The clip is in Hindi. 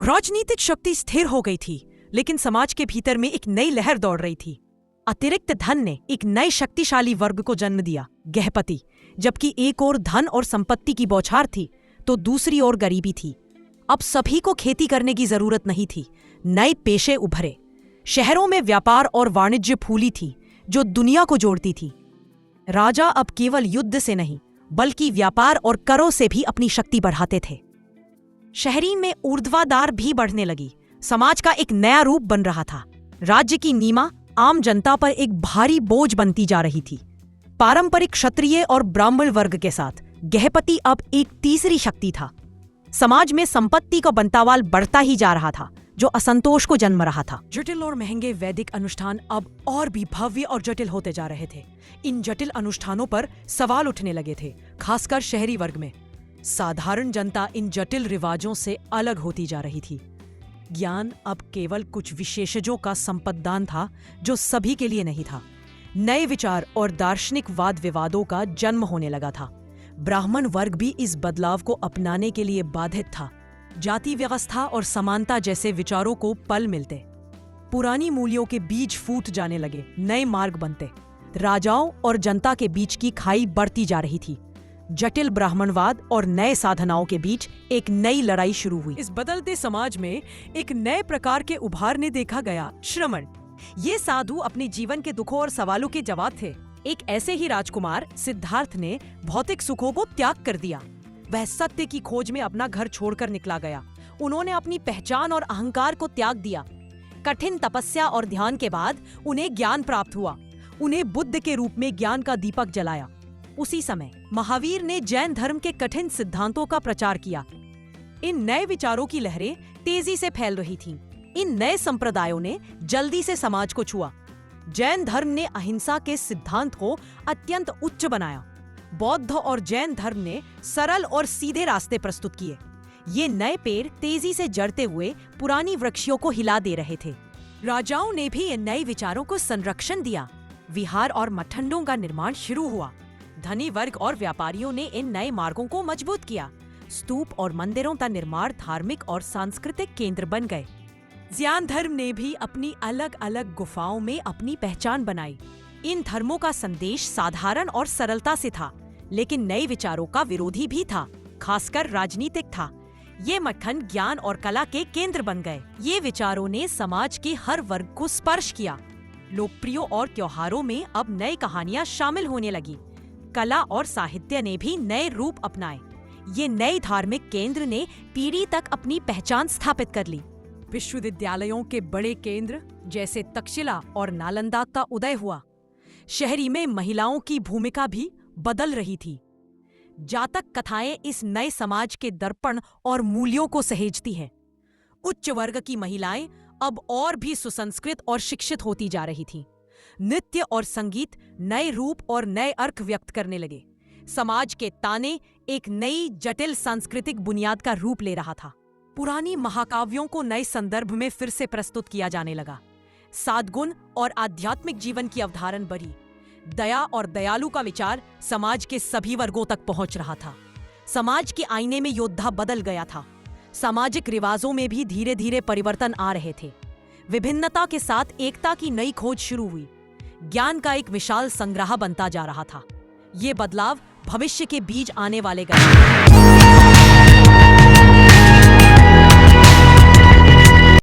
राजनीतिक शक्ति स्थिर हो गई थी, लेकिन समाज के भीतर में एक नई लहर दौड़ रही थी। अतिरिक्त धन ने एक नए शक्तिशाली वर्ग को जन्म दिया, गृहपति। जबकि एक ओर धन और संपत्ति की बौछार थी, तो दूसरी ओर गरीबी थी। अब सभी को खेती करने की जरूरत नहीं थी। नए पेशे उभरे। शहरों में व्यापार और वाणिज्य फूली थी, जो दुनिया को जोड़ती थी। राजा अब केवल युद्ध से नहीं, बल्कि व्यापार और करों से भी अपनी शक्ति बढ़ाते थे। शहरी में ऊर्ध्वाधार भी बढ़ने लगी। समाज का एक नया रूप बन रहा था। राज्य की नीमा आम जनता पर एक भारी बोझ बनती जा रही थी। पारंपरिक क्षत्रिय और ब्राह्मण वर्ग के साथ गृहपति अब एक तीसरी शक्ति था। समाज में संपत्ति का बंटावाल बढ़ता ही जा रहा था, जो असंतोष को जन्म रहा था। जटिल और महंगे वैदिक अनुष्ठान अब और भी भव्य और जटिल होते जा रहे थे। इन जटिल अनुष्ठानों पर सवाल उठने लगे थे, खासकर शहरी वर्ग में। साधारण जनता इन जटिल रिवाजों से अलग होती जा रही थी। ज्ञान अब केवल कुछ विशेषज्ञों का संपतदान था, जो सभी के लिए नहीं था। नए विचार और दार्शनिक वाद विवादों का जन्म होने लगा था। ब्राह्मण वर्ग भी इस बदलाव को अपनाने के लिए बाधित था। जाति व्यवस्था और समानता जैसे विचारों को पल मिलते। पुरानी मूल्यों के बीज फूट जाने लगे, नए मार्ग बनते। राजाओं और जनता के बीच की खाई बढ़ती जा रही थी। जटिल ब्राह्मणवाद और नए साधनाओं के बीच एक नई लड़ाई शुरू हुई। इस बदलते समाज में एक नए प्रकार के उभार ने देखा गया, श्रमण। ये साधु अपने जीवन के दुखों और सवालों के जवाब थे। एक ऐसे ही राजकुमार सिद्धार्थ ने भौतिक सुखों को त्याग कर दिया। वह सत्य की खोज में अपना घर छोड़कर निकला गया। उन्होंने अपनी पहचान और अहंकार को त्याग दिया। कठिन तपस्या और ध्यान के बाद उन्हें ज्ञान प्राप्त हुआ। उन्हें बुद्ध के रूप में ज्ञान का दीपक जलाया। उसी समय महावीर ने जैन धर्म के कठिन सिद्धांतों का प्रचार किया। इन नए विचारों की लहरें तेजी से फैल रही थीं। इन नए संप्रदायों ने जल्दी से समाज को छुआ। जैन धर्म ने अहिंसा के सिद्धांत को अत्यंत उच्च बनाया। बौद्ध और जैन धर्म ने सरल और सीधे रास्ते प्रस्तुत किए। ये नए पेड़ तेजी से जड़ते हुए पुरानी वृक्षों को हिला दे रहे थे। राजाओं ने भी इन नए विचारों को संरक्षण दिया। विहार और मठंडों का निर्माण शुरू हुआ। धनी वर्ग और व्यापारियों ने इन नए मार्गों को मजबूत किया। स्तूप और मंदिरों का निर्माण धार्मिक और सांस्कृतिक केंद्र बन गए। जैन धर्म ने भी अपनी अलग अलग गुफाओं में अपनी पहचान बनाई। इन धर्मों का संदेश साधारण और सरलता से था, लेकिन नए विचारों का विरोधी भी था, खासकर राजनीतिक था। ये मठन ज्ञान और कला के केंद्र बन गए। ये विचारों ने समाज के हर वर्ग को स्पर्श किया। लोकप्रिय और त्योहारों में अब नई कहानियां शामिल होने लगी। कला और साहित्य ने भी नए रूप अपनाए। ये नए धार्मिक केंद्र ने पीढ़ी तक अपनी पहचान स्थापित कर ली। विश्वविद्यालयों के बड़े केंद्र जैसे तक्षशिला और नालंदा का उदय हुआ। शहरी में महिलाओं की भूमिका भी बदल रही थी। जातक कथाएं इस नए समाज के दर्पण और मूल्यों को सहेजती हैं। उच्च वर्ग की महिलाएं अब और भी सुसंस्कृत और शिक्षित होती जा रही थीं। नृत्य और संगीत नए रूप और नए अर्थ व्यक्त करने लगे। समाज के ताने एक नई जटिल सांस्कृतिक बुनियाद का रूप ले रहा था। पुरानी महाकाव्यों को नए संदर्भ में फिर से प्रस्तुत किया जाने लगा। सादगुण और आध्यात्मिक जीवन की अवधारणा बढ़ी। दया और दयालु का विचार समाज के सभी वर्गों तक पहुंच रहा था। समाज के आईने में योद्धा बदल गया था। सामाजिक रिवाजों में भी धीरे धीरे परिवर्तन आ रहे थे। विभिन्नता के साथ एकता की नई खोज शुरू हुई। ज्ञान का एक विशाल संग्रह बनता जा रहा था। ये बदलाव भविष्य के बीज आने वाले गए।